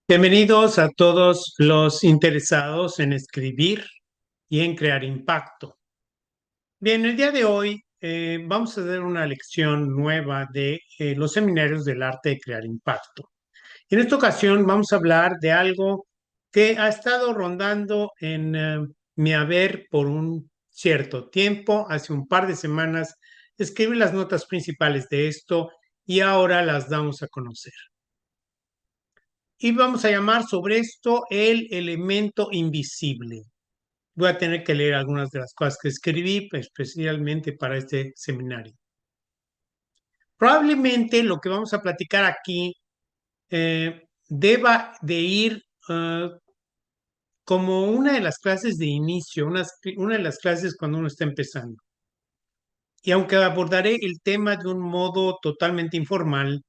Bienvenidos a todos los interesados en escribir y en crear impacto. Bien, el día de hoy vamos a dar una lección nueva de los seminarios del arte de crear impacto. En esta ocasión vamos a hablar de algo que ha estado rondando en mi haber por un cierto tiempo. Hace un par de semanas escribí las notas principales de esto y ahora las damos a conocer. Y vamos a llamar sobre esto el elemento invisible. Voy a tener que leer algunas de las cosas que escribí, pues, especialmente para este seminario. Probablemente lo que vamos a platicar aquí deba de ir como una de las clases de inicio, una de las clases cuando uno está empezando. Y aunque abordaré el tema de un modo totalmente informal,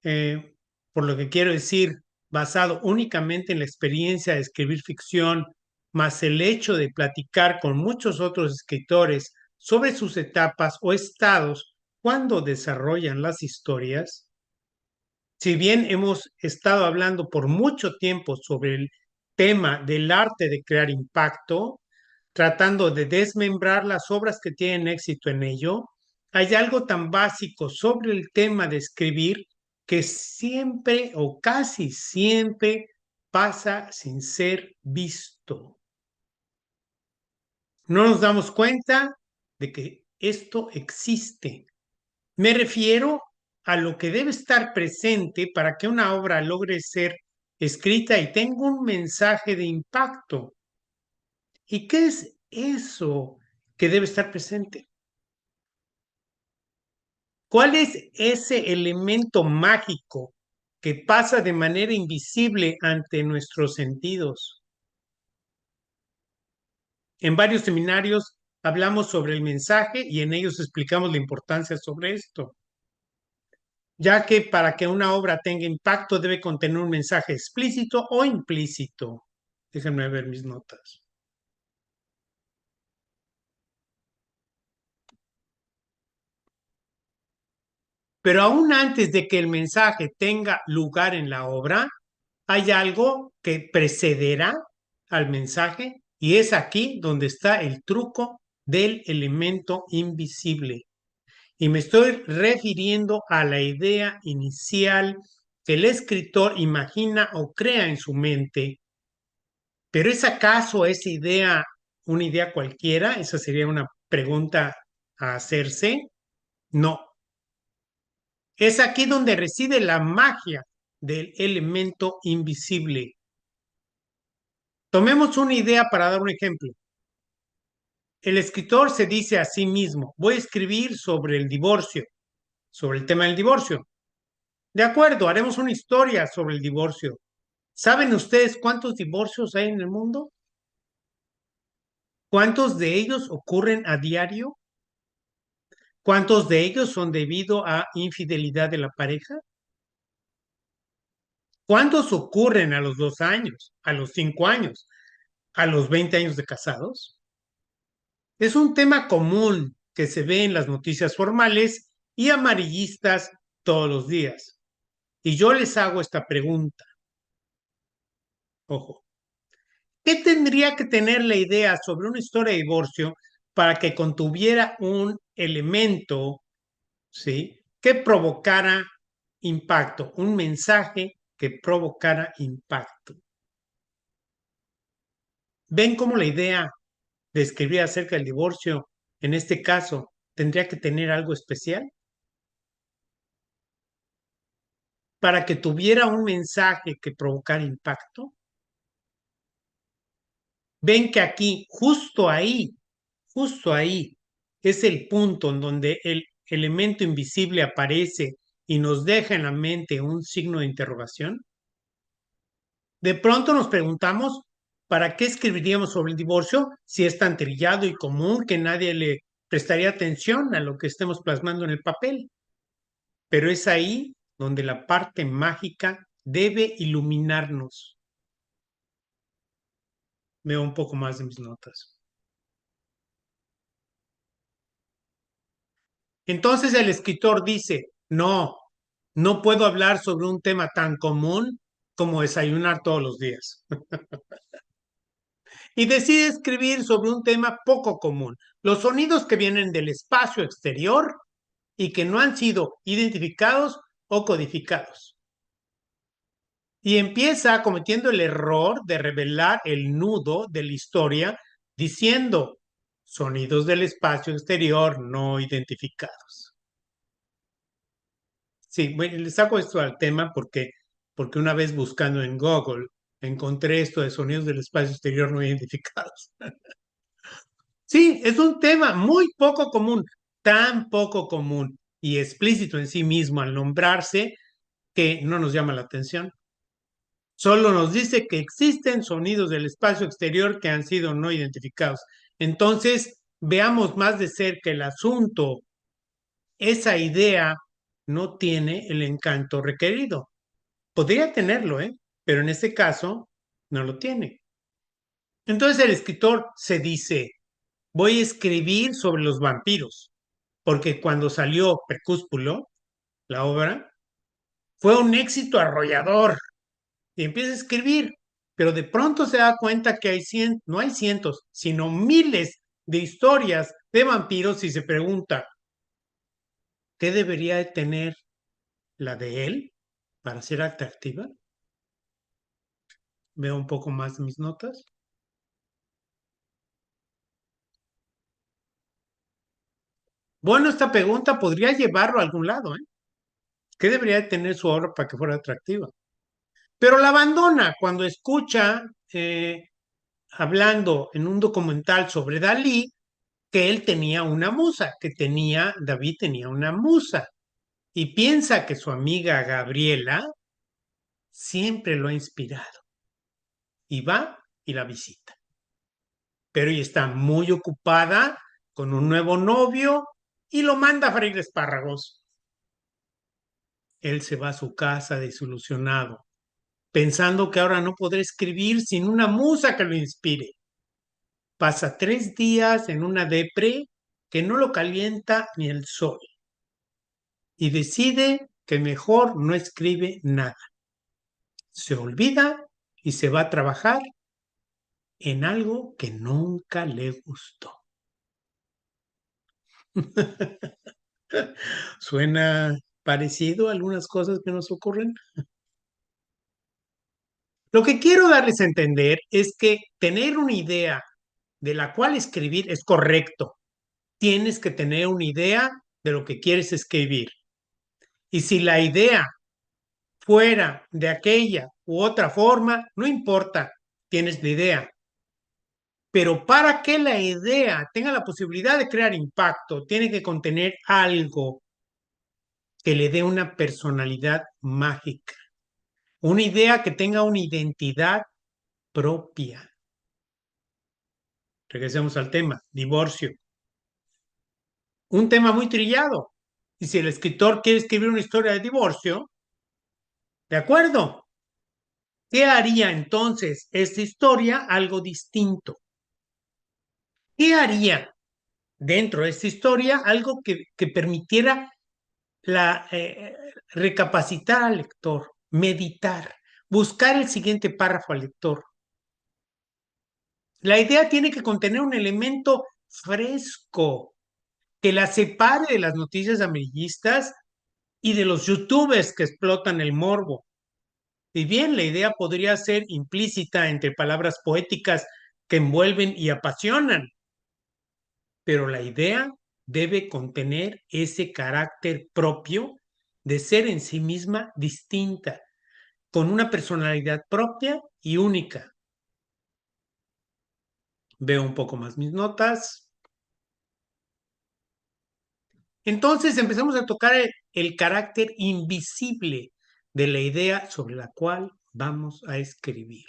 eh, por lo que quiero decir, basado únicamente en la experiencia de escribir ficción, más el hecho de platicar con muchos otros escritores sobre sus etapas o estados cuando desarrollan las historias. Si bien hemos estado hablando por mucho tiempo sobre el tema del arte de crear impacto, tratando de desmembrar las obras que tienen éxito en ello, hay algo tan básico sobre el tema de escribir que siempre o casi siempre pasa sin ser visto. No nos damos cuenta de que esto existe. Me refiero a lo que debe estar presente para que una obra logre ser escrita y tenga un mensaje de impacto. ¿Y qué es eso que debe estar presente? ¿Cuál es ese elemento mágico que pasa de manera invisible ante nuestros sentidos? En varios seminarios hablamos sobre el mensaje y en ellos explicamos la importancia sobre esto, ya que para que una obra tenga impacto debe contener un mensaje explícito o implícito. Déjenme ver mis notas. Pero aún antes de que el mensaje tenga lugar en la obra, hay algo que precederá al mensaje y es aquí donde está el truco del elemento invisible. Y me estoy refiriendo a la idea inicial que el escritor imagina o crea en su mente. ¿Pero es acaso esa idea una idea cualquiera? Esa sería una pregunta a hacerse. No. Es aquí donde reside la magia del elemento invisible. Tomemos una idea para dar un ejemplo. El escritor se dice a sí mismo, voy a escribir sobre el divorcio, sobre el tema del divorcio. De acuerdo, haremos una historia sobre el divorcio. ¿Saben ustedes cuántos divorcios hay en el mundo? ¿Cuántos de ellos ocurren a diario? ¿Cuántos de ellos son debido a infidelidad de la pareja? ¿Cuántos ocurren a los 2 años, a los 5 años, a los 20 años de casados? Es un tema común que se ve en las noticias formales y amarillistas todos los días. Y yo les hago esta pregunta, ojo, ¿qué tendría que tener la idea sobre una historia de divorcio para que contuviera un elemento, ¿sí?, que provocara impacto, un mensaje que provocara impacto? ¿Ven cómo la idea de escribir acerca del divorcio, en este caso, tendría que tener algo especial? Para que tuviera un mensaje que provocara impacto. Ven que aquí, justo ahí, es el punto en donde el elemento invisible aparece y nos deja en la mente un signo de interrogación. De pronto nos preguntamos, ¿para qué escribiríamos sobre el divorcio si es tan trillado y común que nadie le prestaría atención a lo que estemos plasmando en el papel? Pero es ahí donde la parte mágica debe iluminarnos. Veo un poco más de mis notas. Entonces el escritor dice, no, no puedo hablar sobre un tema tan común como desayunar todos los días. Y decide escribir sobre un tema poco común, los sonidos que vienen del espacio exterior y que no han sido identificados o codificados. Y empieza cometiendo el error de revelar el nudo de la historia diciendo sonidos del espacio exterior no identificados. Sí, bueno, le saco esto al tema porque una vez buscando en Google encontré esto de sonidos del espacio exterior no identificados. Sí, es un tema muy poco común, tan poco común y explícito en sí mismo al nombrarse que no nos llama la atención. Solo nos dice que existen sonidos del espacio exterior que han sido no identificados. Entonces, veamos más de cerca el asunto. Esa idea no tiene el encanto requerido. Podría tenerlo, ¿eh? Pero en este caso no lo tiene. Entonces el escritor se dice, voy a escribir sobre los vampiros, porque cuando salió Crepúsculo, la obra, fue un éxito arrollador y empieza a escribir, pero de pronto se da cuenta que no hay cientos, sino miles de historias de vampiros y se pregunta, ¿qué debería de tener la de él para ser atractiva? Veo un poco más de mis notas. Bueno, esta pregunta podría llevarlo a algún lado, ¿eh? ¿Qué debería de tener su obra para que fuera atractiva? Pero la abandona cuando escucha hablando en un documental sobre Dalí que él tenía una musa, David tenía una musa y piensa que su amiga Gabriela siempre lo ha inspirado y va y la visita. Pero ella está muy ocupada con un nuevo novio y lo manda a freír espárragos. Él se va a su casa desilusionado, pensando que ahora no podrá escribir sin una musa que lo inspire. Pasa 3 días en una depre que no lo calienta ni el sol y decide que mejor no escribe nada. Se olvida y se va a trabajar en algo que nunca le gustó. ¿Suena parecido a algunas cosas que nos ocurren? Lo que quiero darles a entender es que tener una idea de la cual escribir es correcto. Tienes que tener una idea de lo que quieres escribir. Y si la idea fuera de aquella u otra forma, no importa, tienes la idea. Pero para que la idea tenga la posibilidad de crear impacto, tiene que contener algo que le dé una personalidad mágica, una idea que tenga una identidad propia. Regresemos al tema, divorcio. Un tema muy trillado. Y si el escritor quiere escribir una historia de divorcio, de acuerdo, ¿qué haría entonces esta historia algo distinto? ¿Qué haría dentro de esta historia algo que permitiera la, recapacitar al lector, meditar, buscar el siguiente párrafo al lector? La idea tiene que contener un elemento fresco que la separe de las noticias amarillistas y de los youtubers que explotan el morbo. Y bien, la idea podría ser implícita entre palabras poéticas que envuelven y apasionan, pero la idea debe contener ese carácter propio de ser en sí misma distinta, con una personalidad propia y única. Veo un poco más mis notas. Entonces empezamos a tocar el carácter invisible de la idea sobre la cual vamos a escribir.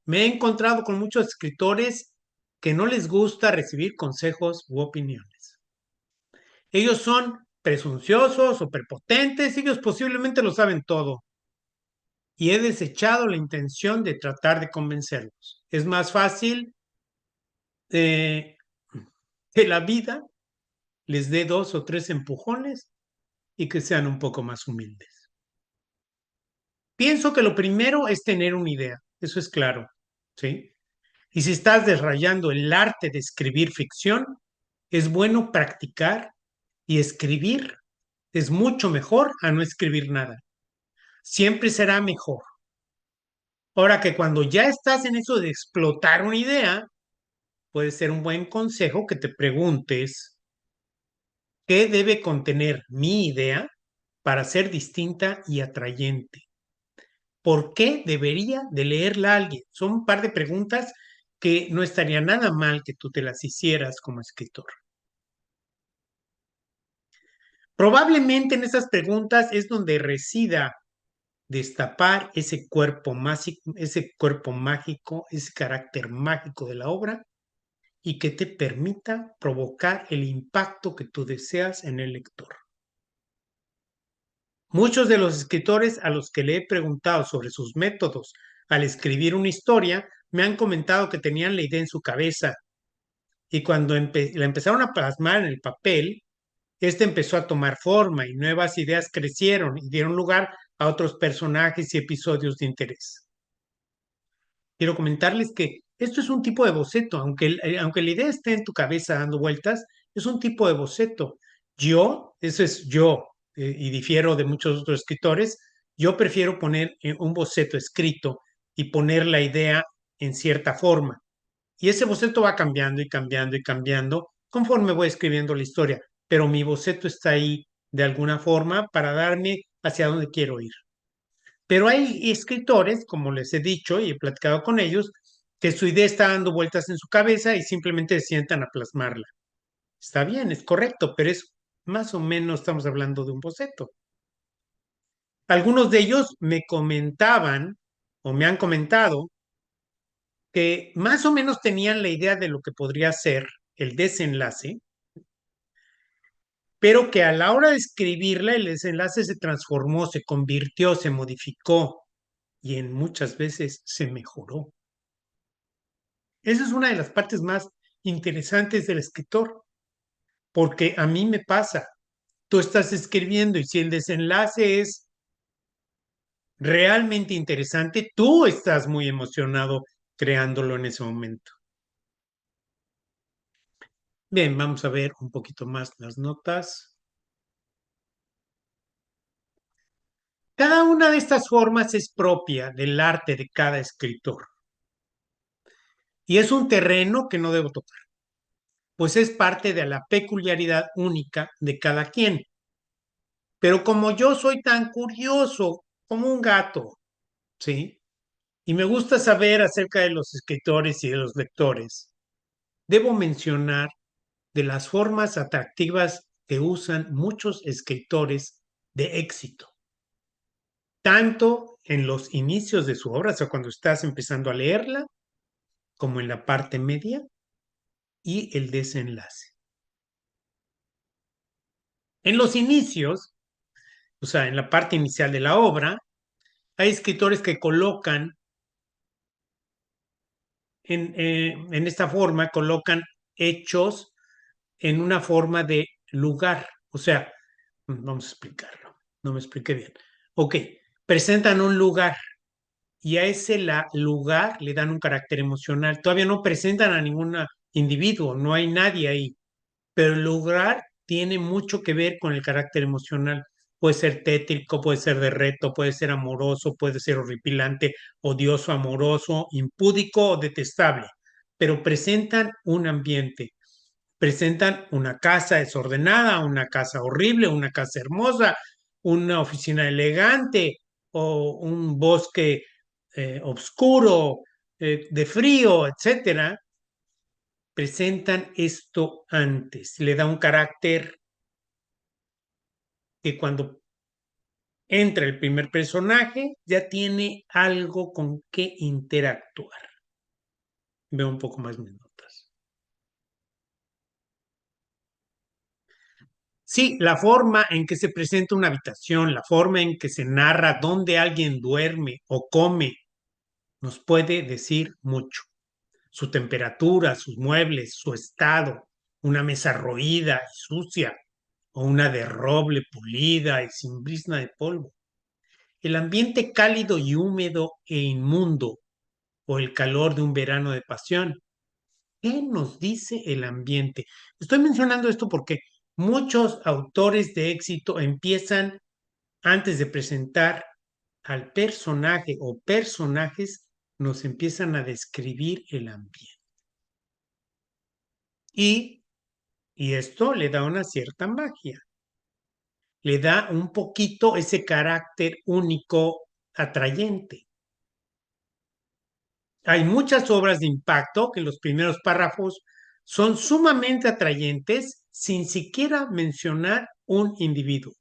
Me he encontrado con muchos escritores que no les gusta recibir consejos u opiniones. Ellos son presunciosos o prepotentes, ellos posiblemente lo saben todo. Y he desechado la intención de tratar de convencerlos. Es más fácil que la vida les dé 2 o 3 empujones y que sean un poco más humildes. Pienso que lo primero es tener una idea, eso es claro, ¿sí? Y si estás desarrollando el arte de escribir ficción, es bueno practicar y escribir es mucho mejor a no escribir nada. Siempre será mejor. Ahora que cuando ya estás en eso de explotar una idea, puede ser un buen consejo que te preguntes qué debe contener mi idea para ser distinta y atrayente. ¿Por qué debería de leerla alguien? Son un par de preguntas que no estaría nada mal que tú te las hicieras como escritor. Probablemente en esas preguntas es donde resida destapar ese cuerpo mágico, ese carácter mágico de la obra y que te permita provocar el impacto que tú deseas en el lector. Muchos de los escritores a los que le he preguntado sobre sus métodos al escribir una historia me han comentado que tenían la idea en su cabeza y cuando la empezaron a plasmar en el papel, este empezó a tomar forma y nuevas ideas crecieron y dieron lugar a otros personajes y episodios de interés. Quiero comentarles que esto es un tipo de boceto, aunque la idea esté en tu cabeza dando vueltas, es un tipo de boceto. Eso es yo, y difiero de muchos otros escritores, yo prefiero poner un boceto escrito y poner la idea en cierta forma. Y ese boceto va cambiando y cambiando y cambiando conforme voy escribiendo la historia, pero mi boceto está ahí de alguna forma para darme hacia dónde quiero ir. Pero hay escritores, como les he dicho y he platicado con ellos, que su idea está dando vueltas en su cabeza y simplemente se sientan a plasmarla. Está bien, es correcto, pero es más o menos estamos hablando de un boceto. Algunos de ellos me comentaban o me han comentado que más o menos tenían la idea de lo que podría ser el desenlace, pero que a la hora de escribirla el desenlace se transformó, se convirtió, se modificó y en muchas veces se mejoró. Esa es una de las partes más interesantes del escritor, porque a mí me pasa, tú estás escribiendo y si el desenlace es realmente interesante, tú estás muy emocionado creándolo en ese momento. Bien, vamos a ver un poquito más las notas. Cada una de estas formas es propia del arte de cada escritor y es un terreno que no debo tocar, pues es parte de la peculiaridad única de cada quien. Pero como yo soy tan curioso como un gato, ¿sí? Y me gusta saber acerca de los escritores y de los lectores, debo mencionar de las formas atractivas que usan muchos escritores de éxito, tanto en los inicios de su obra, o sea, cuando estás empezando a leerla, como en la parte media y el desenlace. En los inicios, o sea, en la parte inicial de la obra, hay escritores que colocan en esta forma, colocan hechos en una forma de lugar. O sea, vamos a explicarlo. No me expliqué bien. Ok, presentan un lugar y a ese lugar le dan un carácter emocional. Todavía no presentan a ningún individuo, no hay nadie ahí, pero el lugar tiene mucho que ver con el carácter emocional. Puede ser tétrico, puede ser de reto, puede ser amoroso, puede ser horripilante, odioso, amoroso, impúdico o detestable, pero presentan un ambiente, presentan una casa desordenada, una casa horrible, una casa hermosa, una oficina elegante o un bosque oscuro, de frío, etcétera. Presentan esto antes, le da un carácter que cuando entra el primer personaje ya tiene algo con qué interactuar. Veo un poco más mis notas. Sí, la forma en que se presenta una habitación, la forma en que se narra dónde alguien duerme o come, nos puede decir mucho. Su temperatura, sus muebles, su estado, una mesa roída y sucia o una de roble pulida y sin brizna de polvo. El ambiente cálido y húmedo e inmundo, o el calor de un verano de pasión. ¿Qué nos dice el ambiente? Estoy mencionando esto porque muchos autores de éxito empiezan, antes de presentar al personaje o personajes, nos empiezan a describir el ambiente. Y esto le da una cierta magia, le da un poquito ese carácter único, atrayente. Hay muchas obras de impacto que los primeros párrafos son sumamente atrayentes sin siquiera mencionar un individuo.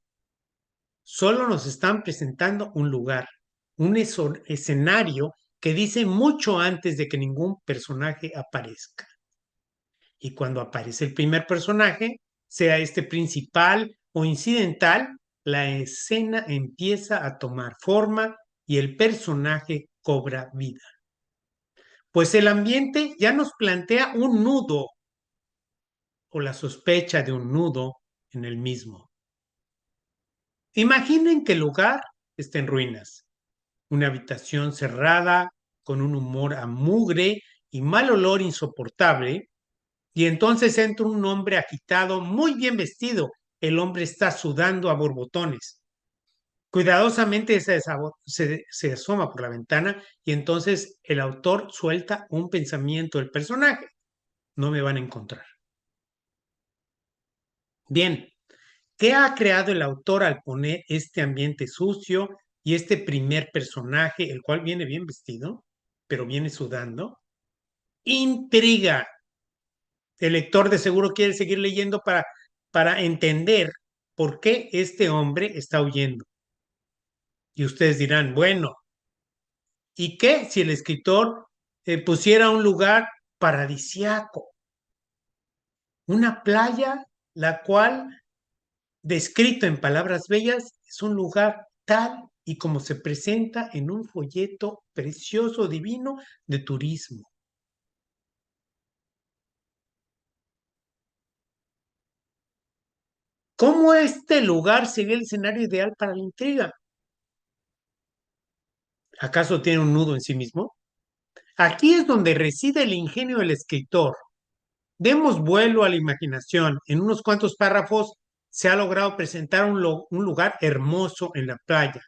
Solo nos están presentando un lugar, un escenario que dice mucho antes de que ningún personaje aparezca. Y cuando aparece el primer personaje, sea este principal o incidental, la escena empieza a tomar forma y el personaje cobra vida. Pues el ambiente ya nos plantea un nudo o la sospecha de un nudo en el mismo. Imaginen que el lugar está en ruinas, una habitación cerrada con un humor a mugre y mal olor insoportable, y entonces entra un hombre agitado, muy bien vestido. El hombre está sudando a borbotones. Cuidadosamente se asoma por la ventana y entonces el autor suelta un pensamiento del personaje. No me van a encontrar. Bien, ¿qué ha creado el autor al poner este ambiente sucio y este primer personaje, el cual viene bien vestido, pero viene sudando? Intriga. El lector de seguro quiere seguir leyendo para entender por qué este hombre está huyendo. Y ustedes dirán, bueno, ¿y qué si el escritor pusiera un lugar paradisiaco? Una playa, la cual, descrito en palabras bellas, es un lugar tal y como se presenta en un folleto precioso, divino de turismo. ¿Cómo este lugar sería el escenario ideal para la intriga? ¿Acaso tiene un nudo en sí mismo? Aquí es donde reside el ingenio del escritor. Demos vuelo a la imaginación. En unos cuantos párrafos se ha logrado presentar un lugar hermoso en la playa,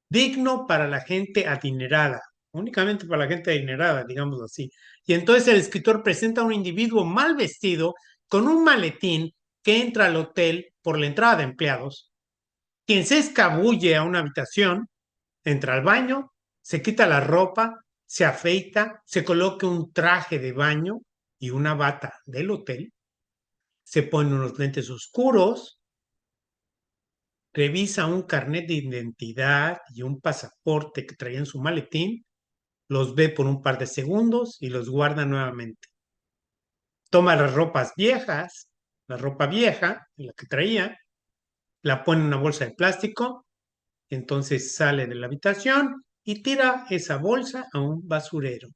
digno para la gente adinerada, únicamente para la gente adinerada, digamos así. Y entonces el escritor presenta a un individuo mal vestido con un maletín que entra al hotel por la entrada de empleados, quien se escabulle a una habitación, entra al baño, se quita la ropa, se afeita, se coloca un traje de baño y una bata del hotel, se pone unos lentes oscuros, revisa un carnet de identidad y un pasaporte que traía en su maletín, los ve por un par de segundos y los guarda nuevamente. Toma las ropas viejas, la ropa vieja, la que traía, la pone en una bolsa de plástico, entonces sale de la habitación y tira esa bolsa a un basurero.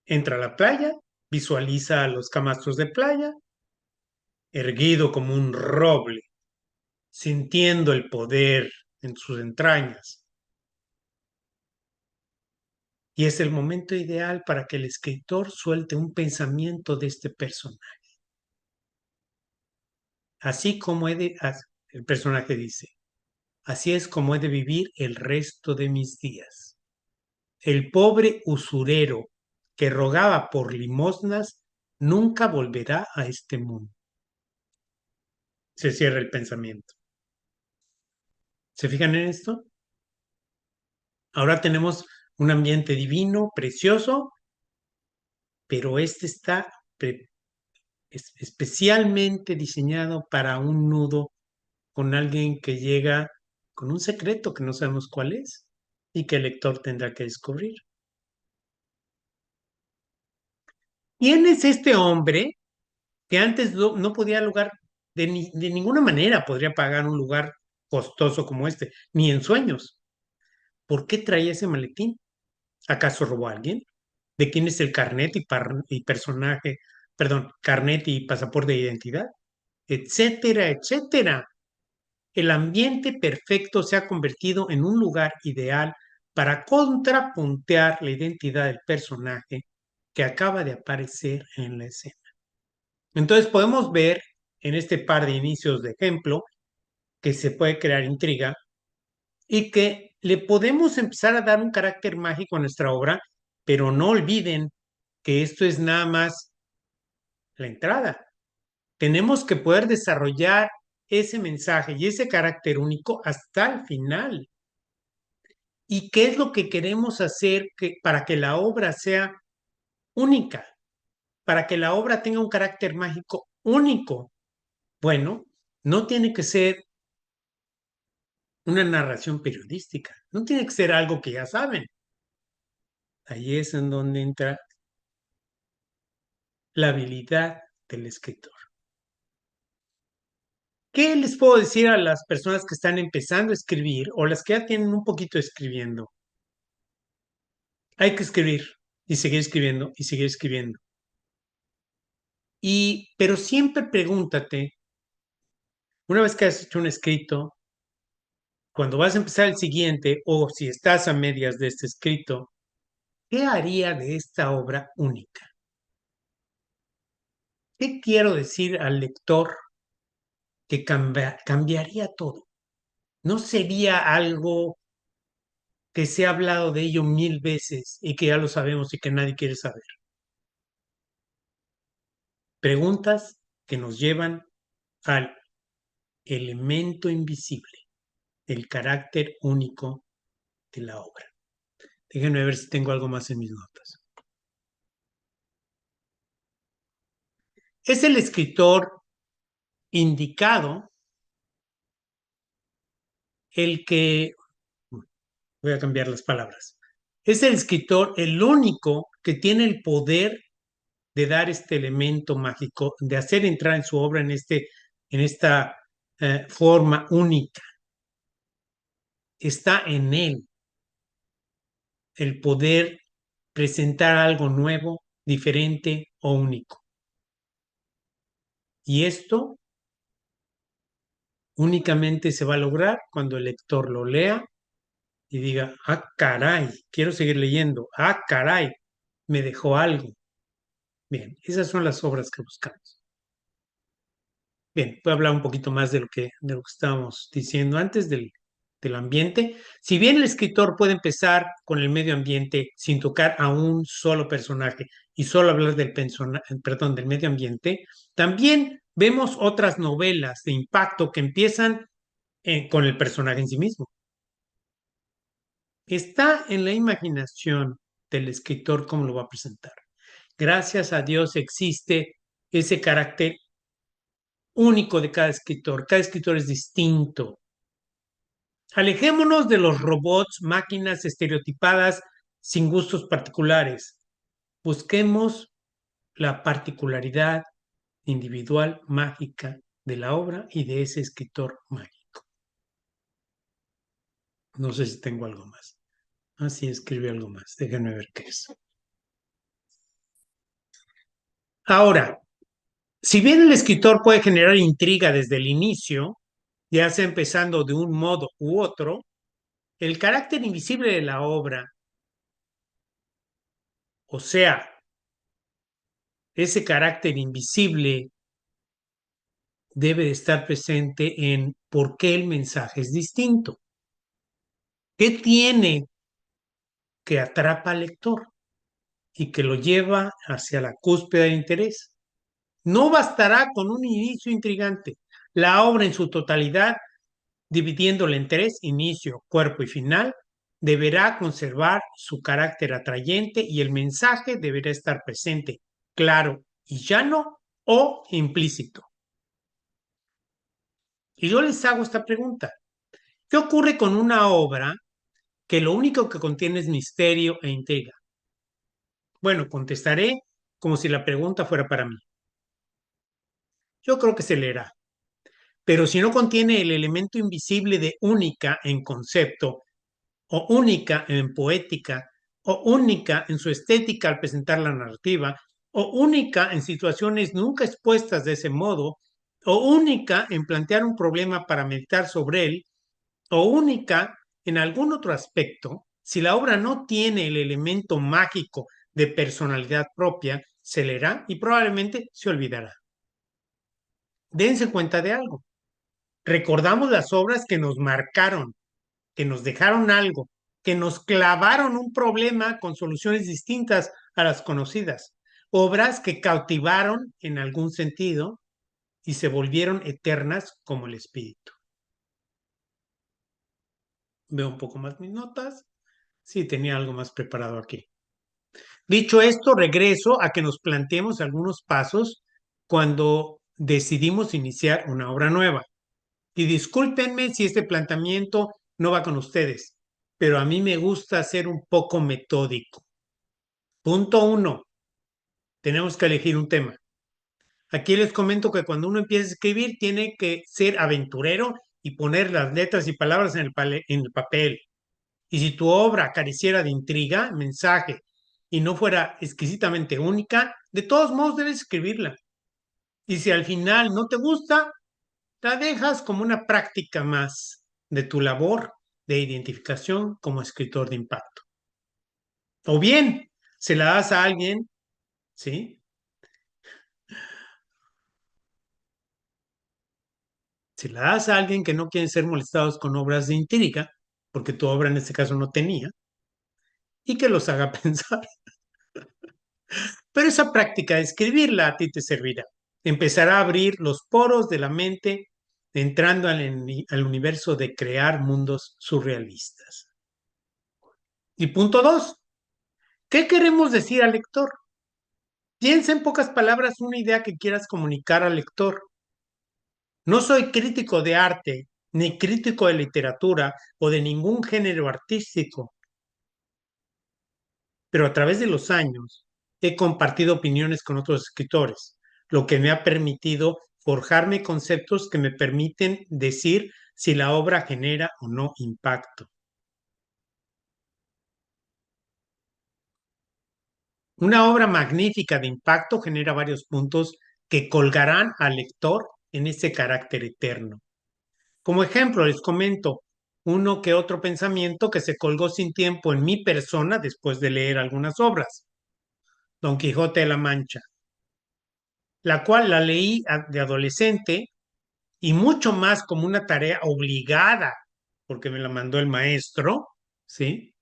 Entra a la playa, visualiza a los camastros de playa, erguido como un roble, sintiendo el poder en sus entrañas. Y es el momento ideal para que el escritor suelte un pensamiento de este personaje. Así como el personaje dice, así es como he de vivir el resto de mis días. El pobre usurero que rogaba por limosnas nunca volverá a este mundo. Se cierra el pensamiento. ¿Se fijan en esto? Ahora tenemos un ambiente divino, precioso, pero este está especialmente diseñado para un nudo con alguien que llega con un secreto que no sabemos cuál es y que el lector tendrá que descubrir. ¿Quién es este hombre que antes no podía lugar, de ninguna manera podría pagar un lugar costoso como este, ni en sueños? ¿Por qué traía ese maletín? ¿Acaso robó a alguien? ¿De quién es el carnet y personaje, perdón, carnet y pasaporte de identidad? Etcétera, etcétera. el ambiente perfecto se ha convertido en un lugar ideal para contrapuntear la identidad del personaje que acaba de aparecer en la escena. Entonces podemos ver en este par de inicios de ejemplo que se puede crear intriga y que le podemos empezar a dar un carácter mágico a nuestra obra, pero no olviden que esto es nada más la entrada. Tenemos que poder desarrollar ese mensaje y ese carácter único hasta el final. ¿Y qué es lo que queremos hacer para que la obra sea única? Para que la obra tenga un carácter mágico único. Bueno, no tiene que ser una narración periodística, no tiene que ser algo que ya saben. Ahí es en donde entra la habilidad del escritor. ¿Qué les puedo decir a las personas que están empezando a escribir o las que ya tienen un poquito escribiendo? Hay que escribir y seguir escribiendo y seguir escribiendo. Pero siempre pregúntate, una vez que has hecho un escrito, cuando vas a empezar el siguiente o si estás a medias de este escrito, ¿qué haría de esta obra única? ¿Qué quiero decir al lector que cambiaría todo? ¿No sería algo que se ha hablado de ello mil veces y que ya lo sabemos y que nadie quiere saber? Preguntas que nos llevan al elemento invisible, el carácter único de la obra. Déjenme ver si tengo algo más en mis notas. Es el escritor indicado el que, voy a cambiar las palabras, es el escritor el único que tiene el poder de dar este elemento mágico, de hacer entrar en su obra en esta forma única. Está en él el poder presentar algo nuevo, diferente o único. Y esto únicamente se va a lograr cuando el lector lo lea y diga, ah, caray, quiero seguir leyendo, ah, caray, me dejó algo. Bien, esas son las obras que buscamos. Bien, voy a hablar un poquito más de lo que estábamos diciendo antes del ambiente. Si bien el escritor puede empezar con el medio ambiente sin tocar a un solo personaje y solo hablar del medio ambiente, también vemos otras novelas de impacto que empiezan con el personaje en sí mismo. Está en la imaginación del escritor cómo lo va a presentar. Gracias a Dios existe ese carácter único de cada escritor. Cada escritor es distinto. Alejémonos de los robots, máquinas estereotipadas sin gustos particulares. Busquemos la particularidad individual mágica de la obra y de ese escritor mágico. No sé si tengo algo más. Ah, sí, escribí algo más. Déjenme ver qué es. Ahora, si bien el escritor puede generar intriga desde el inicio, ya sea empezando de un modo u otro, el carácter invisible de la obra, o sea, ese carácter invisible debe estar presente en por qué el mensaje es distinto. ¿Qué tiene que atrapa al lector y que lo lleva hacia la cúspide de interés? No bastará con un inicio intrigante. La obra en su totalidad, dividiéndola en tres, inicio, cuerpo y final, deberá conservar su carácter atrayente y el mensaje deberá estar presente, claro y llano o implícito. Y yo les hago esta pregunta. ¿Qué ocurre con una obra que lo único que contiene es misterio e intriga? Bueno, contestaré como si la pregunta fuera para mí. Yo creo que se leerá. Pero si no contiene el elemento invisible de única en concepto, o única en poética, o única en su estética al presentar la narrativa, o única en situaciones nunca expuestas de ese modo, o única en plantear un problema para meditar sobre él, o única en algún otro aspecto, si la obra no tiene el elemento mágico de personalidad propia, se leerá y probablemente se olvidará. Dense cuenta de algo. Recordamos las obras que nos marcaron, que nos dejaron algo, que nos clavaron un problema con soluciones distintas a las conocidas. Obras que cautivaron en algún sentido y se volvieron eternas como el espíritu. Veo un poco más mis notas. Sí, tenía algo más preparado aquí. Dicho esto, regreso a que nos planteemos algunos pasos cuando decidimos iniciar una obra nueva. Y discúlpenme si este planteamiento no va con ustedes, pero a mí me gusta ser un poco metódico. Punto uno, tenemos que elegir un tema. Aquí les comento que cuando uno empieza a escribir tiene que ser aventurero y poner las letras y palabras en el papel. Y si tu obra careciera de intriga, mensaje y no fuera exquisitamente única, de todos modos debes escribirla. Y si al final no te gusta, la dejas como una práctica más de tu labor de identificación como escritor de impacto. O bien, se la das a alguien, ¿sí? Se la das a alguien que no quiere ser molestados con obras de intriga, porque tu obra en este caso no tenía, y que los haga pensar. Pero esa práctica de escribirla a ti te servirá. Empezará a abrir los poros de la mente, entrando al universo de crear mundos surrealistas. Y punto dos, ¿qué queremos decir al lector? Piensa en pocas palabras una idea que quieras comunicar al lector. No soy crítico de arte, ni crítico de literatura o de ningún género artístico, pero a través de los años he compartido opiniones con otros escritores, lo que me ha permitido forjarme conceptos que me permiten decir si la obra genera o no impacto. Una obra magnífica de impacto genera varios puntos que colgarán al lector en ese carácter eterno. Como ejemplo, les comento uno que otro pensamiento que se colgó sin tiempo en mi persona después de leer algunas obras. Don Quijote de la Mancha, la cual la leí de adolescente y mucho más como una tarea obligada, porque me la mandó el maestro, ¿sí?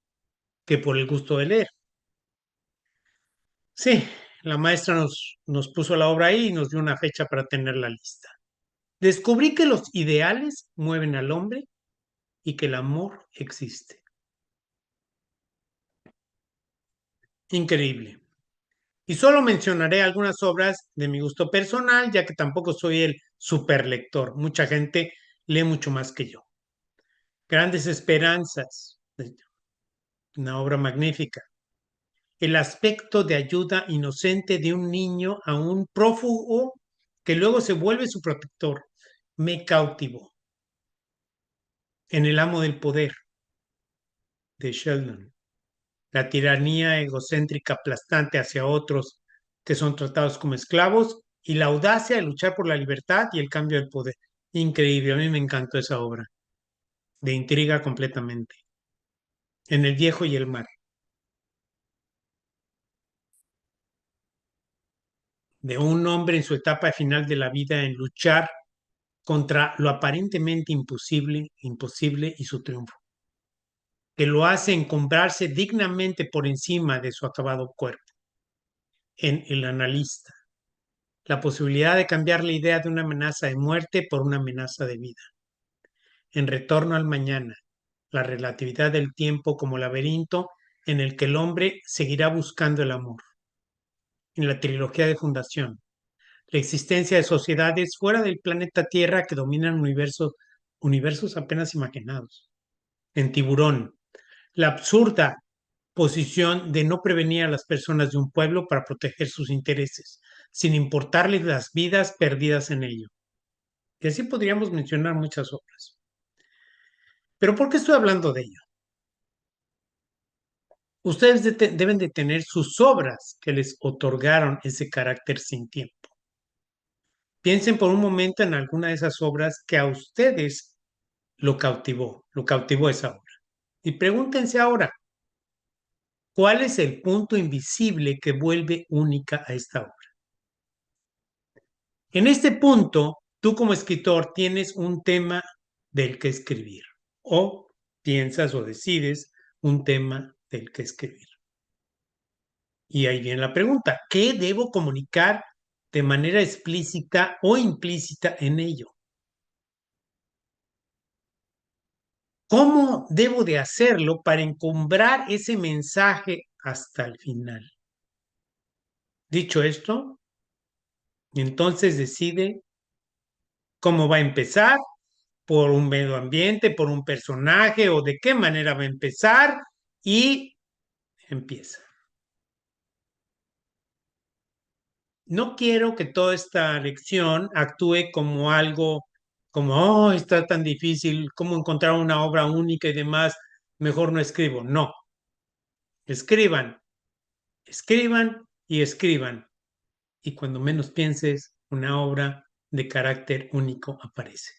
Que por el gusto de leer. Sí, la maestra nos puso la obra ahí y nos dio una fecha para tenerla lista. Descubrí que los ideales mueven al hombre y que el amor existe. Increíble. Y solo mencionaré algunas obras de mi gusto personal, ya que tampoco soy el superlector. Mucha gente lee mucho más que yo. Grandes Esperanzas, una obra magnífica. El aspecto de ayuda inocente de un niño a un prófugo que luego se vuelve su protector. Me cautivó. En El amo del poder, de Sheldon. La tiranía egocéntrica aplastante hacia otros que son tratados como esclavos y la audacia de luchar por la libertad y el cambio del poder. Increíble, a mí me encantó esa obra, de intriga completamente. En El viejo y el mar, de un hombre en su etapa final de la vida en luchar contra lo aparentemente imposible y su triunfo, que lo hace encumbrarse dignamente por encima de su acabado cuerpo. En El analista, la posibilidad de cambiar la idea de una amenaza de muerte por una amenaza de vida. En Retorno al mañana, la relatividad del tiempo como laberinto en el que el hombre seguirá buscando el amor. En la trilogía de Fundación, la existencia de sociedades fuera del planeta Tierra que dominan universos apenas imaginados. En Tiburón, la absurda posición de no prevenir a las personas de un pueblo para proteger sus intereses, sin importarles las vidas perdidas en ello. Y así podríamos mencionar muchas obras. Pero ¿por qué estoy hablando de ello? Ustedes deben de tener sus obras que les otorgaron ese carácter sin tiempo. Piensen por un momento en alguna de esas obras que a ustedes lo cautivó esa obra. Y pregúntense ahora, ¿cuál es el punto invisible que vuelve única a esta obra? En este punto, tú como escritor tienes un tema del que escribir o piensas o decides un tema del que escribir. Y ahí viene la pregunta, ¿qué debo comunicar de manera explícita o implícita en ello? ¿Cómo debo de hacerlo para encumbrar ese mensaje hasta el final? Dicho esto, entonces decide cómo va a empezar, por un medio ambiente, por un personaje o de qué manera va a empezar y empieza. No quiero que toda esta lección actúe como algo como, oh, está tan difícil, cómo encontrar una obra única y demás, mejor no escribo. No, escriban, escriban y escriban. Y cuando menos pienses, una obra de carácter único aparece.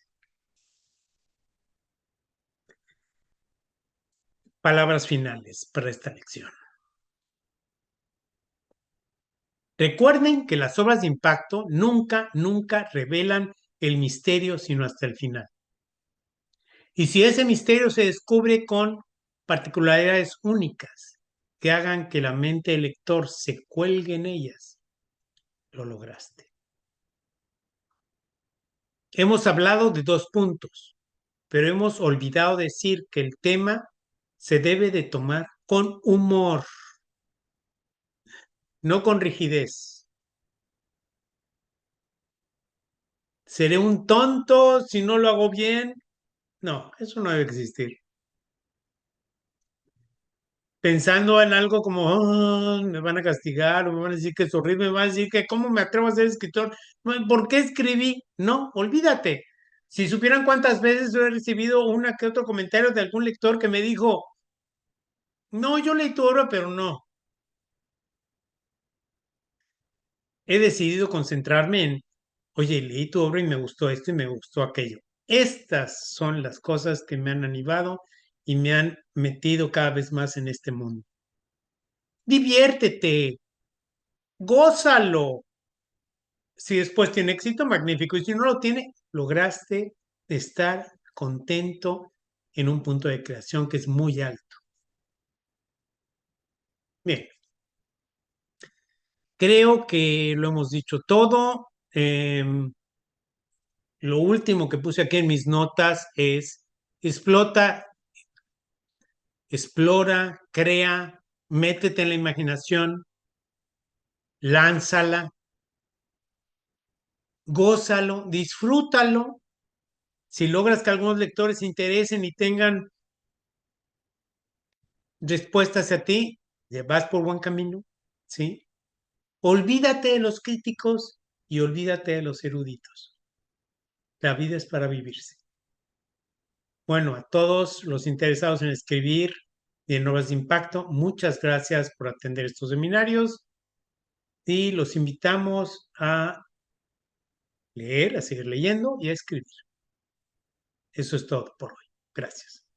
Palabras finales para esta lección. Recuerden que las obras de impacto nunca revelan el misterio sino hasta el final. Y si ese misterio se descubre con particularidades únicas que hagan que la mente del lector se cuelgue en ellas, lo lograste. Hemos hablado de dos puntos, pero hemos olvidado decir que el tema se debe de tomar con humor, no con rigidez. ¿Seré un tonto si no lo hago bien? No, eso no debe existir. Pensando en algo como, "Ah, me van a castigar, o me van a decir que es horrible, me van a decir que cómo me atrevo a ser escritor, ¿por qué escribí? No, olvídate. Si supieran cuántas veces he recibido una que otro comentario de algún lector que me dijo, no, yo leí tu obra, pero no. He decidido concentrarme en, oye, leí tu obra y me gustó esto y me gustó aquello. Estas son las cosas que me han animado y me han metido cada vez más en este mundo. Diviértete, gózalo. Si después tiene éxito, magnífico. Y si no lo tiene, lograste estar contento en un punto de creación que es muy alto. Bien, creo que lo hemos dicho todo. Lo último que puse aquí en mis notas es explota, explora, crea, métete en la imaginación, lánzala, gózalo, disfrútalo. Si logras que algunos lectores se interesen y tengan respuesta hacia ti, ya vas por buen camino, ¿sí? Olvídate de los críticos y olvídate de los eruditos. La vida es para vivirse. Bueno, a todos los interesados en escribir y en obras de impacto, muchas gracias por atender estos seminarios y los invitamos a leer, a seguir leyendo y a escribir. Eso es todo por hoy. Gracias.